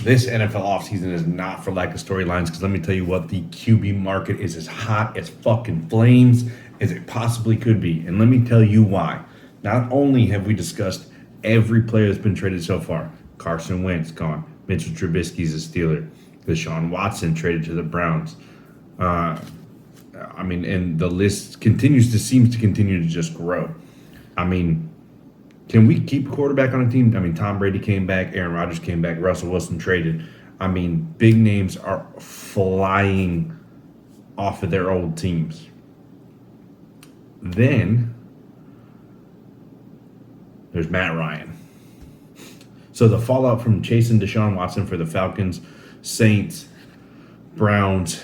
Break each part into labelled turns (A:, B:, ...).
A: This NFL offseason is not for lack of storylines, because let me tell you what, the QB market is as hot as fucking flames as it possibly could be. And let me tell you why. Not only have we discussed every player that's been traded so far. Carson Wentz gone. Mitchell Trubisky's a Steeler. Deshaun Watson traded to the Browns. And the list seems to continue to just grow. I mean, can we keep a quarterback on a team? I mean, Tom Brady came back, Aaron Rodgers came back, Russell Wilson traded. I mean, big names are flying off of their old teams. Then there's Matt Ryan. So the fallout from chasing Deshaun Watson for the Falcons, Saints, Browns,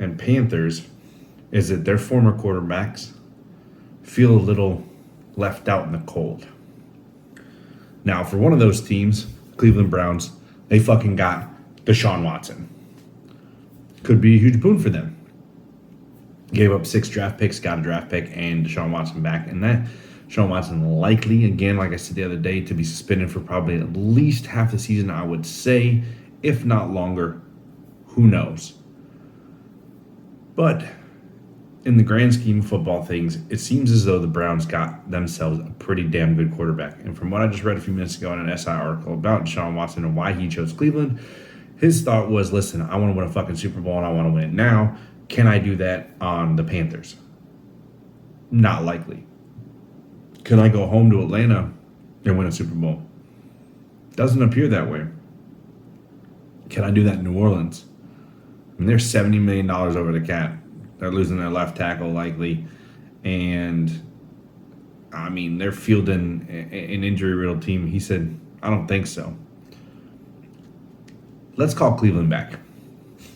A: and Panthers is that their former quarterbacks feel a little left out in the cold. Now, for one of those teams, Cleveland Browns, they fucking got Deshaun Watson. Could be a huge boon for them. Gave up 6 draft picks, got a draft pick, and Deshaun Watson back. And that Deshaun Watson likely, again, like I said the other day, to be suspended for probably at least half the season, I would say, if not longer. Who knows? But in the grand scheme of football things, it seems as though the Browns got themselves a pretty damn good quarterback. And from what I just read a few minutes ago in an SI article about Deshaun Watson and why he chose Cleveland, his thought was, listen, I want to win a fucking Super Bowl and I want to win it now. Can I do that on the Panthers? Not likely. Can I go home to Atlanta and win a Super Bowl? Doesn't appear that way. Can I do that in New Orleans? I mean, they're $70 million over the cap. They're losing their left tackle likely. And, I mean, they're fielding an injury-riddled team. He said, I don't think so. Let's call Cleveland back.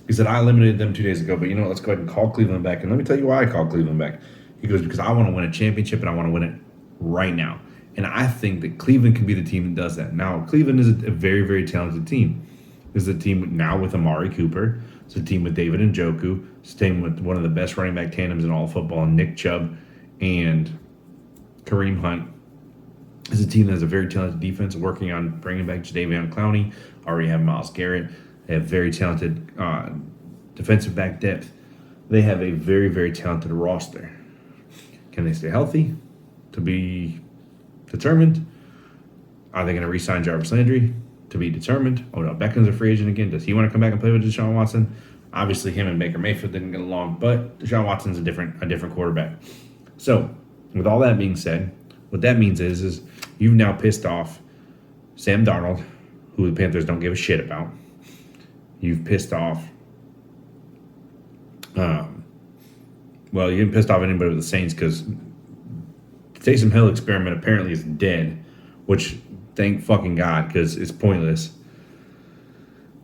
A: He said, I eliminated them 2 days ago, but you know what? Let's go ahead and call Cleveland back. And let me tell you why I called Cleveland back. He goes, because I want to win a championship and I want to win it right now. And I think that Cleveland can be the team that does that. Now, Cleveland is a very, very talented team. This is a team now with Amari Cooper. It's a team with David Njoku. It's a team with one of the best running back tandems in all of football, Nick Chubb and Kareem Hunt. It's a team that has a very talented defense, working on bringing back Jadeveon Clowney. Already have Myles Garrett. They have very talented defensive back depth. They have a very, very talented roster. Can they stay healthy? To be determined. Are they going to re-sign Jarvis Landry? To be determined. Odell Beckham's a free agent again. Does he want to come back and play with Deshaun Watson? Obviously, him and Baker Mayfield didn't get along, but Deshaun Watson's a different quarterback. So, with all that being said, what that means is you've now pissed off Sam Darnold, who the Panthers don't give a shit about. You've pissed off, you didn't piss off anybody with the Saints, because the Taysom Hill experiment apparently is dead, which thank fucking God, because it's pointless.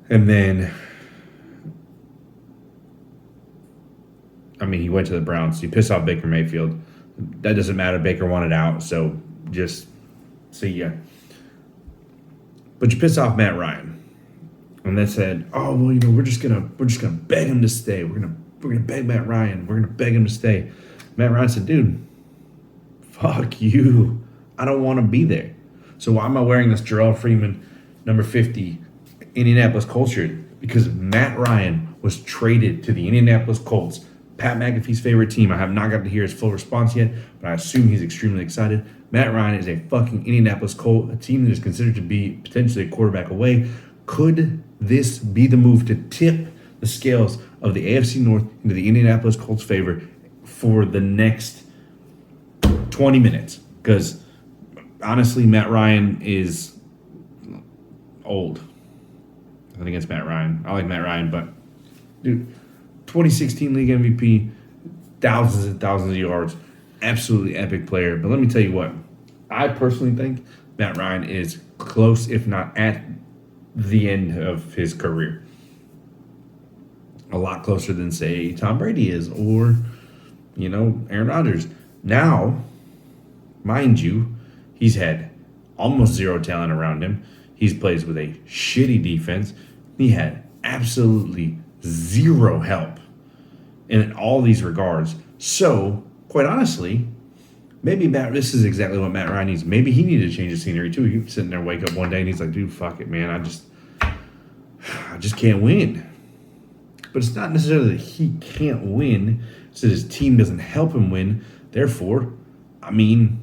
A: And then, he went to the Browns. You piss off Baker Mayfield. That doesn't matter. Baker wanted out, so just see ya. But you piss off Matt Ryan. And they said, we're just gonna beg him to stay. We're gonna beg Matt Ryan. We're gonna beg him to stay. Matt Ryan said, dude, fuck you. I don't want to be there. So why am I wearing this Jarrell Freeman number 50 Indianapolis Colts shirt? Because Matt Ryan was traded to the Indianapolis Colts, Pat McAfee's favorite team. I have not got to hear his full response yet, but I assume he's extremely excited. Matt Ryan is a fucking Indianapolis Colt, a team that is considered to be potentially a quarterback away. Could this be the move to tip the scales of the AFC North into the Indianapolis Colts' favor for the next 20 minutes? Because honestly, Matt Ryan is old. Nothing against Matt Ryan. I like Matt Ryan, but dude, 2016 league MVP, thousands and thousands of yards, absolutely epic player. But let me tell you what, I personally think Matt Ryan is close, if not at the end of his career. A lot closer than, say, Tom Brady is, or, Aaron Rodgers. Now, mind you, he's had almost zero talent around him. He's plays with a shitty defense. He had absolutely zero help in all these regards. So, quite honestly, maybe this is exactly what Matt Ryan needs. Maybe he needed to change the scenery too. He was sitting there, wake up one day, and he's like, dude, fuck it, man. I just can't win. But it's not necessarily that he can't win. It's that his team doesn't help him win. Therefore, I mean,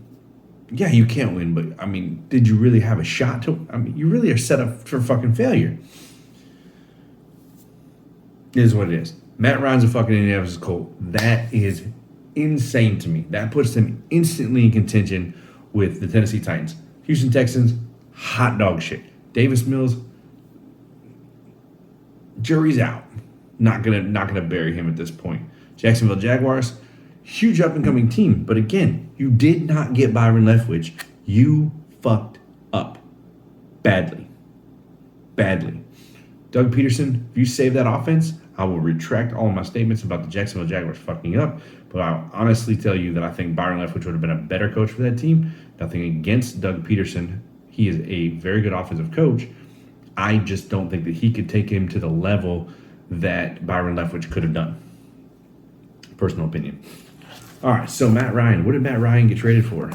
A: yeah, you can't win, but I mean, did you really have a shot to? I mean, you really are set up for fucking failure. It is what it is. Matt Ryan's a fucking Indianapolis Colt. That is insane to me. That puts them instantly in contention with the Tennessee Titans. Houston Texans, hot dog shit. Davis Mills, jury's out. Not gonna bury him at this point. Jacksonville Jaguars, huge up and coming team, but again, you did not get Byron Leftwich. You fucked up badly. Doug Peterson, if you save that offense, I will retract all of my statements about the Jacksonville Jaguars fucking up. But I'll honestly tell you that I think Byron Leftwich would have been a better coach for that team. Nothing against Doug Peterson. He is a very good offensive coach. I just don't think that he could take him to the level that Byron Leftwich could have done. Personal opinion. All right, so Matt Ryan. What did Matt Ryan get traded for?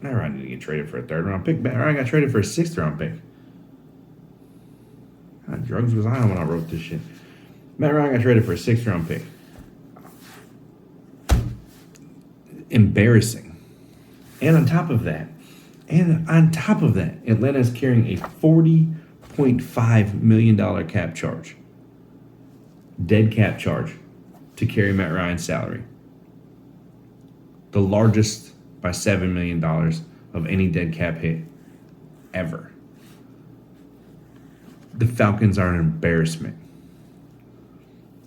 A: Matt Ryan didn't get traded for a third-round pick. Matt Ryan got traded for a sixth-round pick. God, drugs was I on when I wrote this shit. Matt Ryan got traded for a sixth-round pick. Embarrassing. And on top of that, Atlanta is carrying a $40.5 million cap charge. Dead cap charge to carry Matt Ryan's salary. The largest by $7 million of any dead cap hit ever. The Falcons are an embarrassment.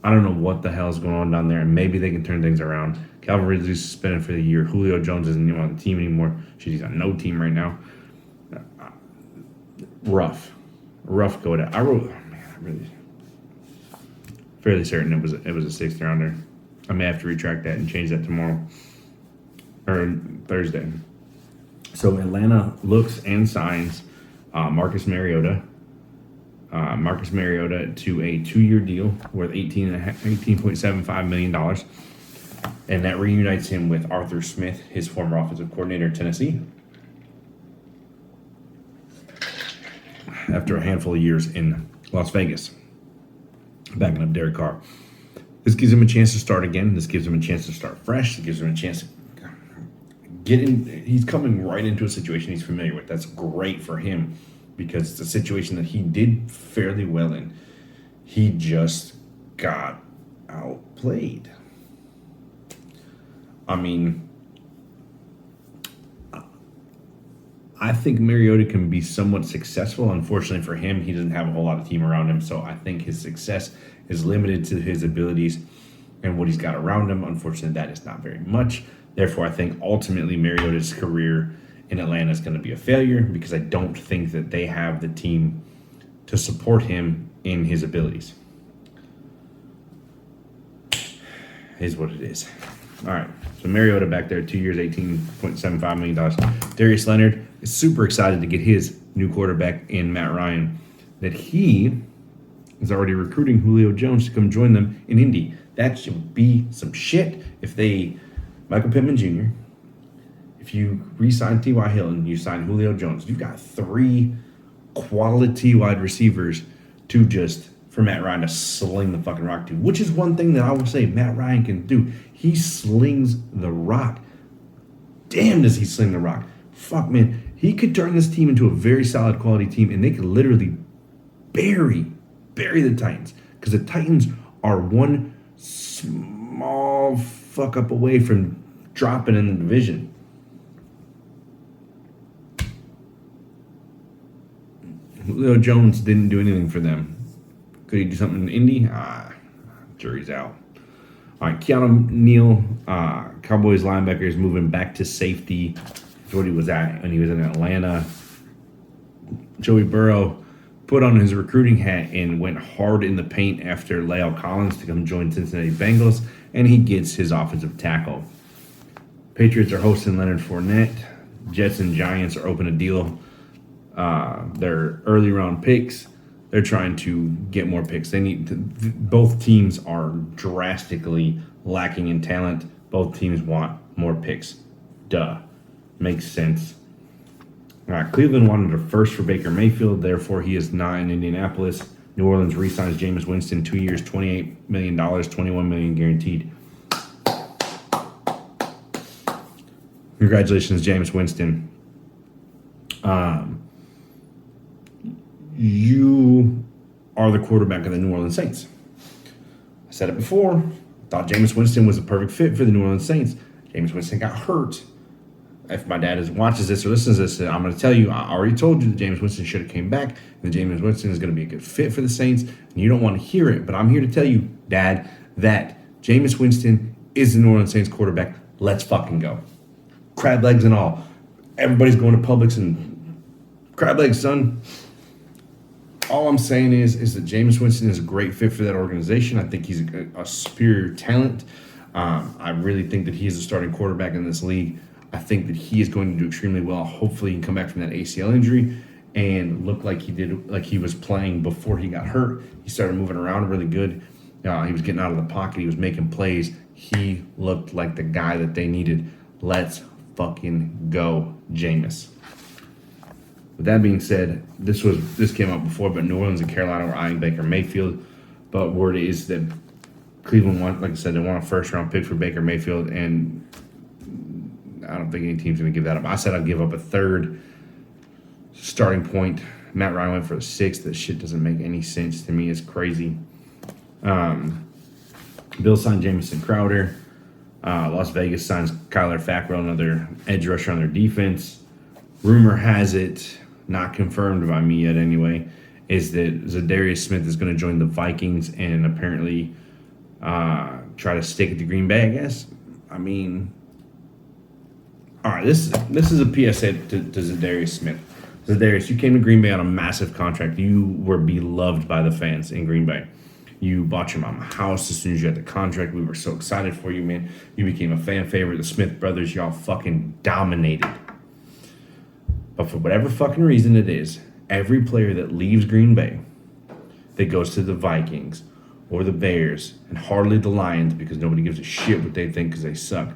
A: I don't know what the hell is going on down there, and maybe they can turn things around. Calvin Ridley's suspended for the year. Julio Jones isn't even on the team anymore. Shit, he's on no team right now. Rough go to. I'm really fairly certain it was a sixth rounder. I may have to retract that and change that tomorrow or Thursday. So Atlanta looks and signs Marcus Mariota to a 2-year deal worth $18.75 million. And that reunites him with Arthur Smith, his former offensive coordinator at Tennessee, after a handful of years in Las Vegas, backing up Derek Carr. This gives him a chance to start again. This gives him a chance to start fresh. It gives him a chance to get in. He's coming right into a situation he's familiar with. That's great for him because it's a situation that he did fairly well in. He just got outplayed. I mean, I think Mariota can be somewhat successful. Unfortunately for him, he doesn't have a whole lot of team around him, so I think his success is limited to his abilities and what he's got around him. Unfortunately, that is not very much. Therefore, I think ultimately Mariota's career in Atlanta is going to be a failure because I don't think that they have the team to support him in his abilities. Is what it is. All right, so Mariota back there, 2 years, $18.75 million. Darius Leonard is super excited to get his new quarterback in Matt Ryan, that he is already recruiting Julio Jones to come join them in Indy. That should be some shit if Michael Pittman Jr., if you re-sign T.Y. Hilton, you sign Julio Jones, you've got 3 quality wide receivers for Matt Ryan to sling the fucking rock to, which is one thing that I will say Matt Ryan can do. He slings the rock. Damn, does he sling the rock. Fuck, man. He could turn this team into a very solid quality team, and they could literally bury the Titans, because the Titans are one small fuck up away from dropping in the division. Julio Jones didn't do anything for them. Could he do something in Indy? Jury's out. All right, Keanu Neal, Cowboys linebacker, is moving back to safety. That's what he was at when he was in Atlanta. Joey Burrow put on his recruiting hat and went hard in the paint after La'el Collins to come join Cincinnati Bengals, and he gets his offensive tackle. Patriots are hosting Leonard Fournette. Jets and Giants are open a deal. Their early round picks. They're trying to get more picks. Both teams are drastically lacking in talent. Both teams want more picks. Duh. Makes sense. Cleveland wanted a first for Baker Mayfield, therefore he is not in Indianapolis. New Orleans re-signs Jameis Winston, 2 years, $28 million, $21 million guaranteed. Congratulations, Jameis Winston. You are the quarterback of the New Orleans Saints. I said it before. Thought Jameis Winston was a perfect fit for the New Orleans Saints. Jameis Winston got hurt. If my dad watches this or listens to this, I'm going to tell you, I already told you that Jameis Winston should have came back, and that Jameis Winston is going to be a good fit for the Saints, and you don't want to hear it, but I'm here to tell you, Dad, that Jameis Winston is the New Orleans Saints quarterback. Let's fucking go. Crab legs and all. Everybody's going to Publix and crab legs, son. All I'm saying is that Jameis Winston is a great fit for that organization. I think he's a superior talent. I really think that he is a starting quarterback in this league. I think that he is going to do extremely well. Hopefully, he can come back from that ACL injury and look like he did, like he was playing before he got hurt. He started moving around really good. He was getting out of the pocket. He was making plays. He looked like the guy that they needed. Let's fucking go, Jameis. With that being said, this came out before, but New Orleans and Carolina were eyeing Baker Mayfield. But word is that Cleveland want, like I said, they want a first-round pick for Baker Mayfield, and I don't think any team's going to give that up. I said I'd give up a third starting point. Matt Ryan went for a sixth. That shit doesn't make any sense to me. It's crazy. Bill signed Jamison Crowder. Las Vegas signs Kyler Fackrell, another edge rusher on their defense. Rumor has it, not confirmed by me yet anyway, is that Zadarius Smith is going to join the Vikings and apparently try to stick it to Green Bay, I guess. I mean, all right, this is a PSA to Zadarius Smith. Zadarius, you came to Green Bay on a massive contract. You were beloved by the fans in Green Bay. You bought your mom a house as soon as you had the contract. We were so excited for you, man. You became a fan favorite. The Smith brothers, y'all fucking dominated. But for whatever fucking reason it is, every player that leaves Green Bay, that goes to the Vikings or the Bears and hardly the Lions because nobody gives a shit what they think because they suck,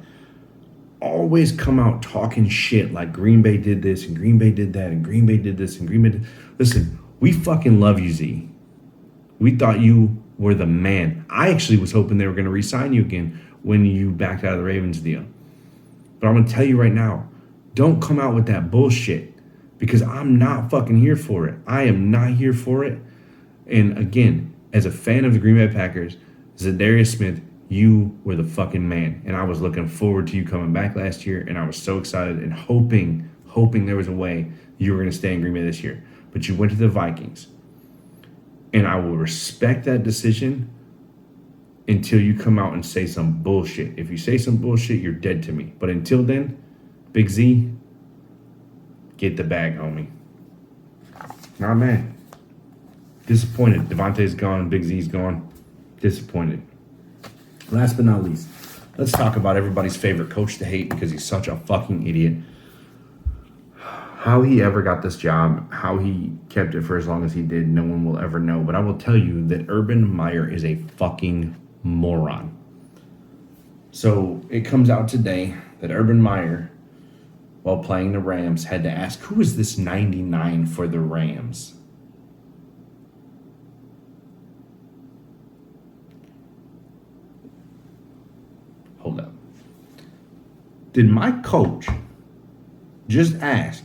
A: always come out talking shit like Green Bay did this and Green Bay did that and Green Bay did this and Green Bay did... Listen, we fucking love you, Z. We thought you were the man. I actually was hoping they were going to re-sign you again when you backed out of the Ravens deal. But I'm going to tell you right now, don't come out with that bullshit because I'm not fucking here for it. I am not here for it. And again, as a fan of the Green Bay Packers, Zadarius Smith, you were the fucking man. And I was looking forward to you coming back last year, and I was so excited and hoping there was a way you were going to stay in Green Bay this year. But you went to the Vikings. And I will respect that decision until you come out and say some bullshit. If you say some bullshit, you're dead to me. But until then, Big Z, get the bag, homie. Nah, man. Disappointed. Devontae's gone. Big Z's gone. Disappointed. Last but not least, let's talk about everybody's favorite coach to hate because he's such a fucking idiot. How he ever got this job, how he kept it for as long as he did, no one will ever know. But I will tell you that Urban Meyer is a fucking moron. So it comes out today that Urban Meyer, while playing the Rams, had to ask, who is this 99 for the Rams? Hold up. Did my coach just ask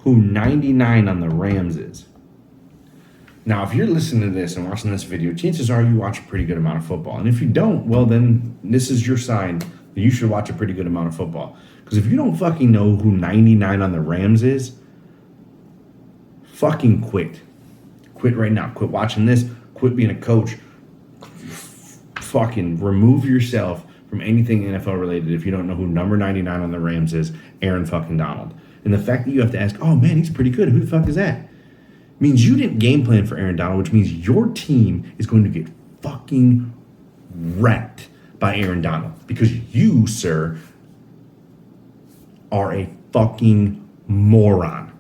A: who 99 on the Rams is? Now, if you're listening to this and watching this video, chances are you watch a pretty good amount of football. And if you don't, well, then this is your sign that you should watch a pretty good amount of football. Because if you don't fucking know who 99 on the Rams is, fucking quit. Quit right now. Quit watching this. Quit being a coach. Fucking remove yourself from anything NFL related if you don't know who number 99 on the Rams is, Aaron fucking Donald. And the fact that you have to ask, oh man, he's pretty good. Who the fuck is that? Means you didn't game plan for Aaron Donald, which means your team is going to get fucking wrecked by Aaron Donald. Because you, sir, are a fucking moron.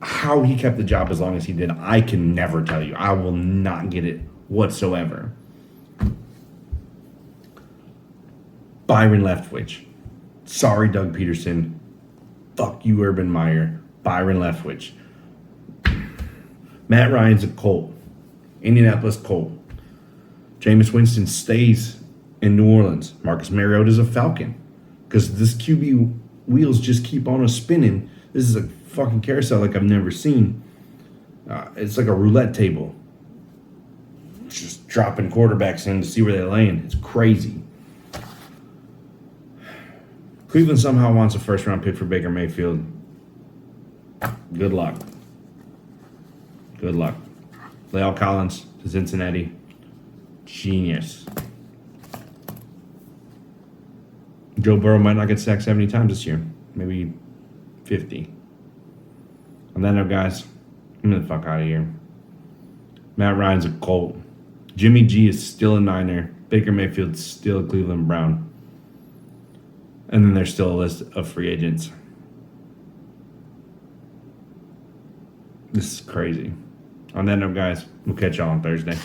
A: How he kept the job as long as he did, I can never tell you. I will not get it whatsoever. Byron Leftwich. Sorry, Doug Peterson. Fuck you, Urban Meyer. Byron Leftwich. Matt Ryan's a Colt. Indianapolis Colt. Jameis Winston stays in New Orleans. Marcus Mariota's a Falcon. Because this QB wheels just keep on spinning. This is a fucking carousel like I've never seen. It's like a roulette table. Just dropping quarterbacks in to see where they land. It's crazy. Cleveland somehow wants a first-round pick for Baker Mayfield. Good luck. Good luck. La'el Collins to Cincinnati. Genius. Joe Burrow might not get sacked 70 times this year. Maybe 50. On that note, guys, get the fuck out of here. Matt Ryan's a Colt. Jimmy G is still a Niner. Baker Mayfield's still a Cleveland Brown. And then there's still a list of free agents. This is crazy. On that note, guys, we'll catch y'all on Thursday.